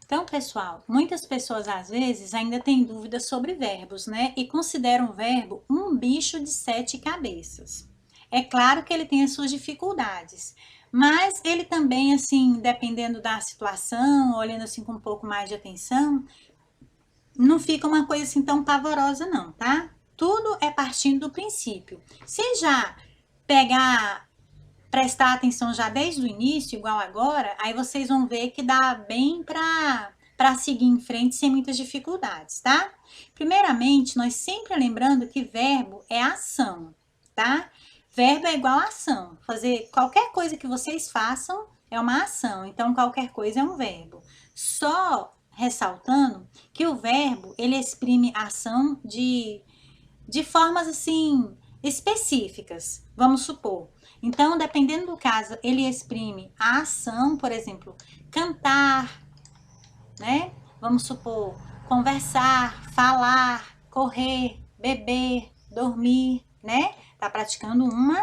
Então, pessoal, muitas pessoas às vezes ainda têm dúvidas sobre verbos, né? E consideram o verbo um bicho de 7 cabeças. É claro que ele tem as suas dificuldades, mas ele também, assim, dependendo da situação, olhando assim com um pouco mais de atenção, não fica uma coisa assim tão pavorosa não, tá? Tudo é partindo do princípio. Se já pegar prestar atenção já desde o início, igual agora, aí vocês vão ver que dá bem para seguir em frente sem muitas dificuldades, tá? Primeiramente, nós sempre lembrando que verbo é ação, tá? Verbo é igual a ação. Fazer qualquer coisa que vocês façam é uma ação, então qualquer coisa é um verbo. Só ressaltando que o verbo, ele exprime ação de formas assim específicas, vamos supor. Então, dependendo do caso, ele exprime a ação, por exemplo, cantar, né? Vamos supor, conversar, falar, correr, beber, dormir, né? Tá praticando uma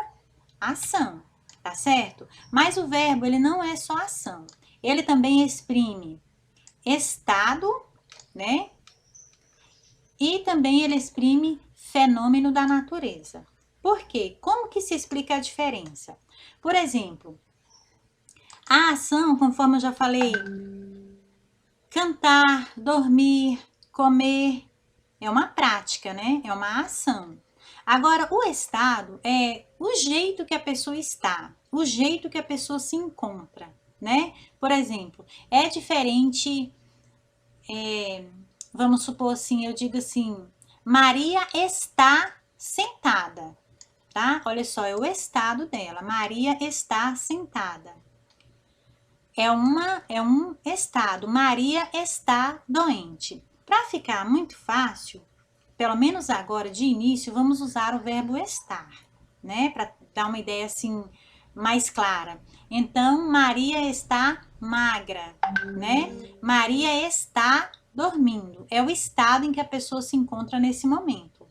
ação, tá certo? Mas o verbo, ele não é só ação. Ele também exprime estado, né? E também ele exprime fenômeno da natureza. Por quê? Como que se explica a diferença? Por exemplo, a ação, conforme eu já falei, cantar, dormir, comer, é uma prática, né? É uma ação. Agora, o estado é o jeito que a pessoa está, o jeito que a pessoa se encontra, né? Por exemplo, é diferente, vamos supor assim, eu digo assim, Maria está sentada, tá? Olha só, é o estado dela. Maria está sentada. É um estado. Maria está doente. Para ficar muito fácil, pelo menos agora de início, vamos usar o verbo estar, né? Para dar uma ideia assim mais clara. Então, Maria está magra, né? Maria está dormindo. É o estado em que a pessoa se encontra nesse momento.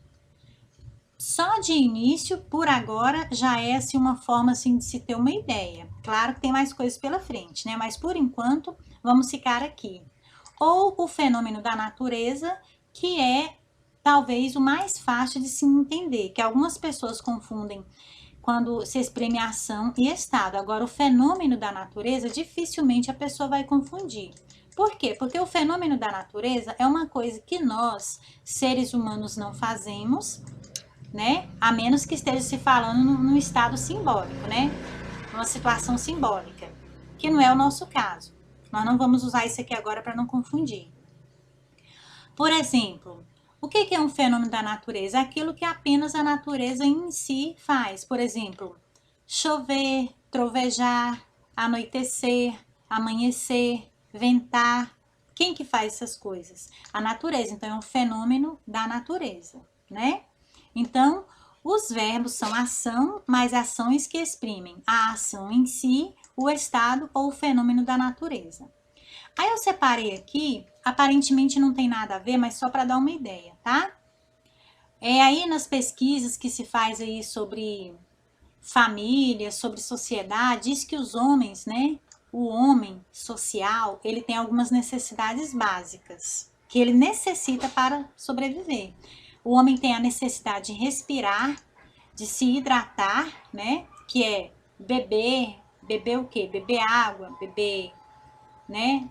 Só de início, por agora, já é assim, uma forma assim, de se ter uma ideia. Claro que tem mais coisas pela frente, né? Mas por enquanto, vamos ficar aqui. Ou o fenômeno da natureza, que é talvez o mais fácil de se entender, que algumas pessoas confundem quando se exprime ação e estado. Agora, o fenômeno da natureza, dificilmente a pessoa vai confundir. Por quê? Porque o fenômeno da natureza é uma coisa que nós, seres humanos, não fazemos, né? A menos que esteja se falando num estado simbólico, né? Numa situação simbólica, que não é o nosso caso. Nós não vamos usar isso aqui agora para não confundir. Por exemplo, o que é um fenômeno da natureza? Aquilo que apenas a natureza em si faz. Por exemplo, chover, trovejar, anoitecer, amanhecer, ventar. Quem que faz essas coisas? A natureza. Então, é um fenômeno da natureza, né? Então, os verbos são ação, mas ações que exprimem a ação em si, o estado ou o fenômeno da natureza. Aí eu separei aqui, aparentemente não tem nada a ver, mas só para dar uma ideia, tá? É aí nas pesquisas que se faz aí sobre família, sobre sociedade, diz que os homens, né? O homem social, ele tem algumas necessidades básicas que ele necessita para sobreviver. O homem tem a necessidade de respirar, de se hidratar, né? Que é beber, beber o quê? Beber água, beber, né?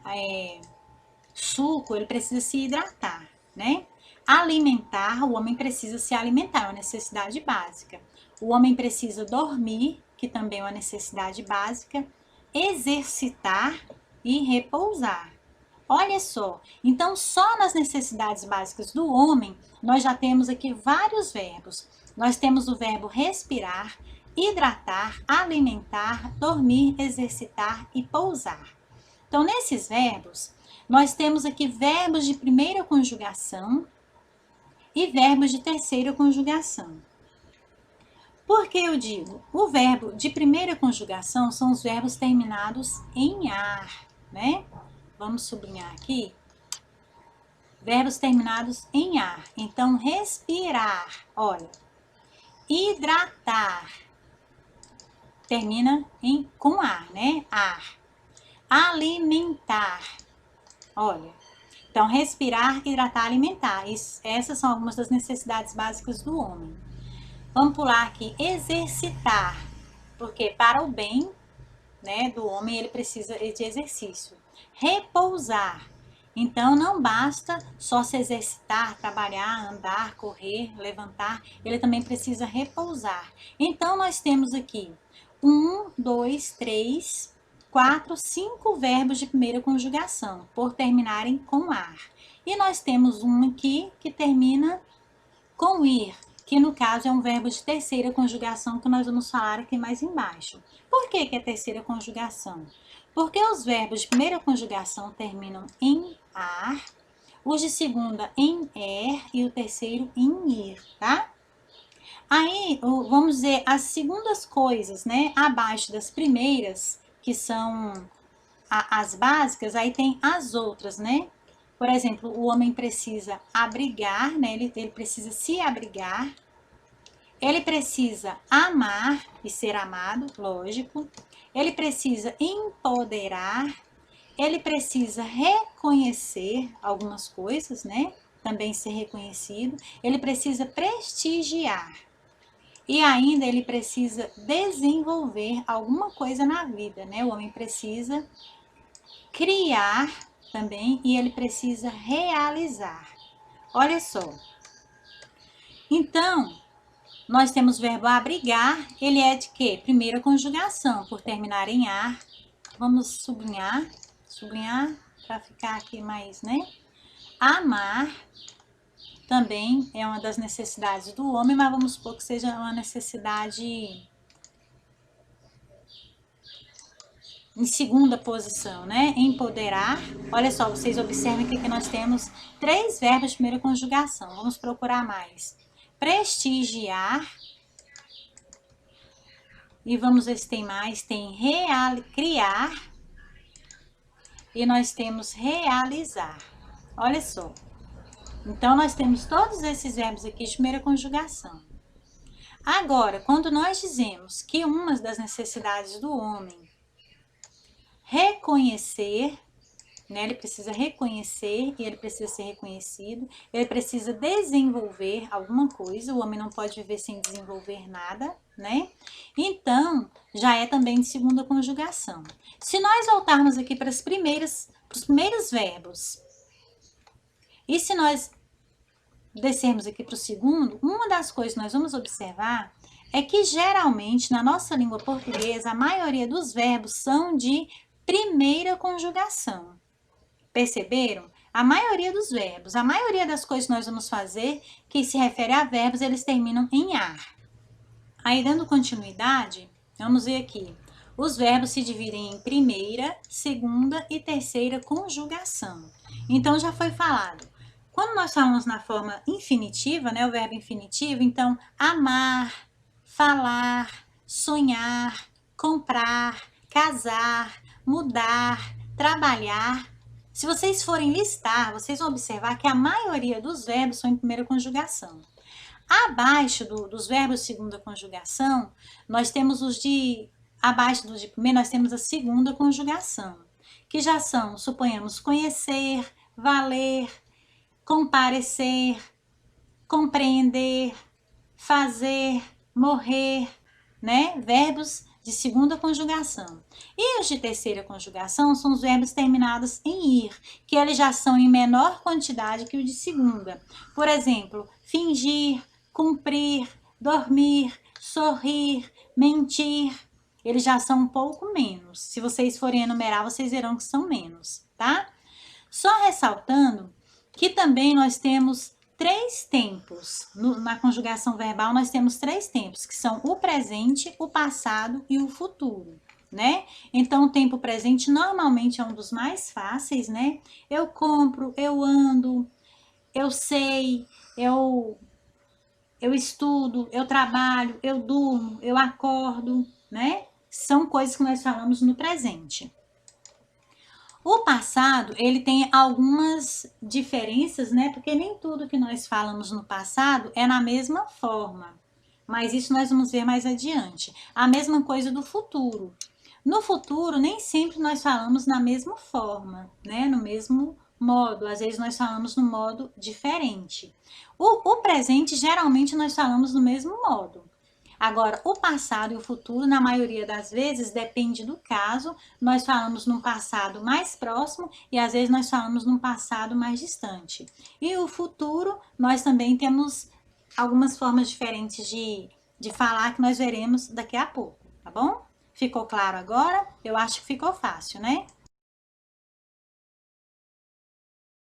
Suco, ele precisa se hidratar, né? Alimentar, o homem precisa se alimentar, é uma necessidade básica. O homem precisa dormir, que também é uma necessidade básica, exercitar e repousar. Olha só, então só nas necessidades básicas do homem, nós já temos aqui vários verbos. Nós temos o verbo respirar, hidratar, alimentar, dormir, exercitar e pousar. Então, nesses verbos, nós temos aqui verbos de primeira conjugação e verbos de terceira conjugação. Por que eu digo? O verbo de primeira conjugação são os verbos terminados em ar, né? Vamos sublinhar aqui. Verbos terminados em ar. Então, respirar, olha. Hidratar, termina com ar, né? Ar. Alimentar, Olha, então respirar, hidratar, alimentar. Essas são algumas das necessidades básicas do homem. Vamos pular aqui, exercitar, porque para o bem, né, do homem ele precisa de exercício. Repousar. Então não basta só se exercitar, trabalhar, andar, correr, levantar, ele também precisa repousar. Então nós temos aqui 1, 2, 3, 4, 5 verbos de primeira conjugação, por terminarem com ar. E nós temos um aqui que termina com ir, que no caso é um verbo de terceira conjugação que nós vamos falar aqui mais embaixo. Por que é terceira conjugação? Porque os verbos de primeira conjugação terminam em ar, os de segunda em er e o terceiro em ir, tá? Aí, vamos dizer, as segundas coisas, né, abaixo das primeiras, que são as básicas, aí tem as outras, né? Por exemplo, o homem precisa abrigar, né? Ele precisa se abrigar. Ele precisa amar e ser amado, lógico. Ele precisa empoderar. Ele precisa reconhecer algumas coisas, né? Também ser reconhecido. Ele precisa prestigiar. E ainda ele precisa desenvolver alguma coisa na vida, né? O homem precisa criar também e ele precisa realizar. Olha só. Então, nós temos o verbo abrigar, ele é de quê? Primeira conjugação, por terminar em ar. Vamos sublinhar para ficar aqui mais, né? Amar também é uma das necessidades do homem, mas vamos supor que seja uma necessidade em segunda posição, né? Empoderar. Olha só, vocês observem que aqui nós temos 3 verbos de primeira conjugação. Vamos procurar mais. Prestigiar. E vamos ver se tem mais. Tem criar. E nós temos realizar. Olha só. Então, nós temos todos esses verbos aqui de primeira conjugação. Agora, quando nós dizemos que uma das necessidades do homem reconhecer, né? Ele precisa reconhecer e ele precisa ser reconhecido, ele precisa desenvolver alguma coisa, o homem não pode viver sem desenvolver nada, né? Então, já é também de segunda conjugação. Se nós voltarmos aqui para os primeiros verbos, e se nós descermos aqui para o segundo, uma das coisas que nós vamos observar é que geralmente na nossa língua portuguesa a maioria dos verbos são de primeira conjugação. Perceberam? A maioria dos verbos, a maioria das coisas que nós vamos fazer que se refere a verbos, eles terminam em ar. Aí, dando continuidade, vamos ver aqui. Os verbos se dividem em primeira, segunda e terceira conjugação. Então, já foi falado. Quando nós falamos na forma infinitiva, né, o verbo infinitivo, então, amar, falar, sonhar, comprar, casar, mudar, trabalhar. Se vocês forem listar, vocês vão observar que a maioria dos verbos são em primeira conjugação. Abaixo dos verbos de segunda conjugação, nós temos abaixo dos de primeira, nós temos a segunda conjugação, que já são, suponhamos, conhecer, valer, comparecer, compreender, fazer, morrer, né? Verbos de segunda conjugação. E os de terceira conjugação são os verbos terminados em ir, que eles já são em menor quantidade que o de segunda. Por exemplo, fingir, cumprir, dormir, sorrir, mentir. Eles já são um pouco menos. Se vocês forem enumerar, vocês verão que são menos, tá? Só ressaltando que também nós temos 3 tempos. Na conjugação verbal, nós temos 3 tempos, que são o presente, o passado e o futuro, né? Então, o tempo presente normalmente é um dos mais fáceis, né? Eu compro, eu ando, eu sei, eu estudo, eu trabalho, eu durmo, eu acordo, né? São coisas que nós falamos no presente. O passado, ele tem algumas diferenças, né? Porque nem tudo que nós falamos no passado é na mesma forma. Mas isso nós vamos ver mais adiante. A mesma coisa do futuro. No futuro, nem sempre nós falamos na mesma forma, né? No mesmo modo, às vezes nós falamos no modo diferente. O presente, geralmente, nós falamos no mesmo modo. Agora, o passado e o futuro, na maioria das vezes, depende do caso. Nós falamos num passado mais próximo e às vezes nós falamos num passado mais distante. E o futuro, nós também temos algumas formas diferentes de falar que nós veremos daqui a pouco, tá bom? Ficou claro agora? Eu acho que ficou fácil, né?